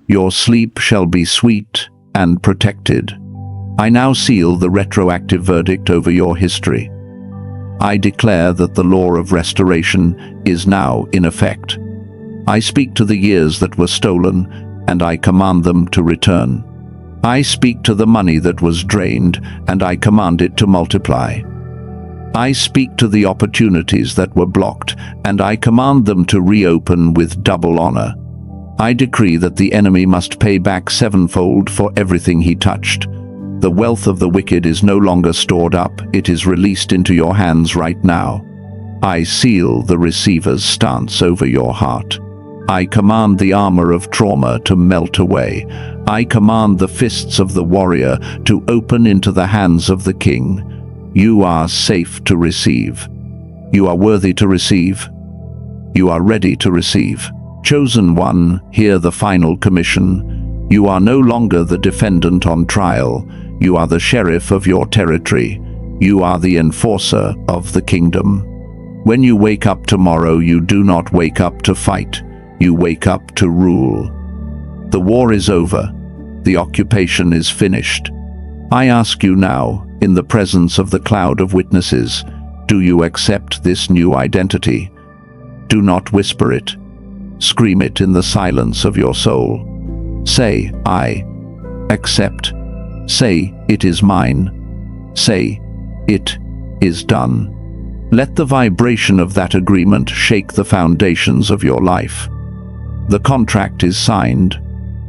Your sleep shall be sweet and protected. I now seal the retroactive verdict over your history. I declare that the law of restoration is now in effect. I speak to the years that were stolen, and I command them to return. I speak to the money that was drained, and I command it to multiply. I speak to the opportunities that were blocked, and I command them to reopen with double honor. I decree that the enemy must pay back 7-fold for everything he touched. The wealth of the wicked is no longer stored up, it is released into your hands right now. I seal the receiver's stance over your heart. I command the armor of trauma to melt away. I command the fists of the warrior to open into the hands of the king. You are safe to receive. You are worthy to receive. You are ready to receive. Chosen one, hear the final commission. You are no longer the defendant on trial. You are the sheriff of your territory. You are the enforcer of the kingdom. When you wake up tomorrow, you do not wake up to fight. You wake up to rule. The war is over. The occupation is finished. I ask you now, in the presence of the cloud of witnesses, do you accept this new identity? Do not whisper it. Scream it in the silence of your soul. Say, I accept. Say, it is mine. Say, it is done. Let the vibration of that agreement shake the foundations of your life. The contract is signed.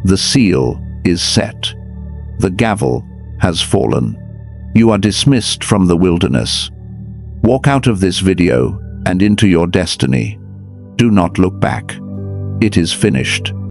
The seal is set. The gavel has fallen. You are dismissed from the wilderness. Walk out of this video and into your destiny. Do not look back. It is finished.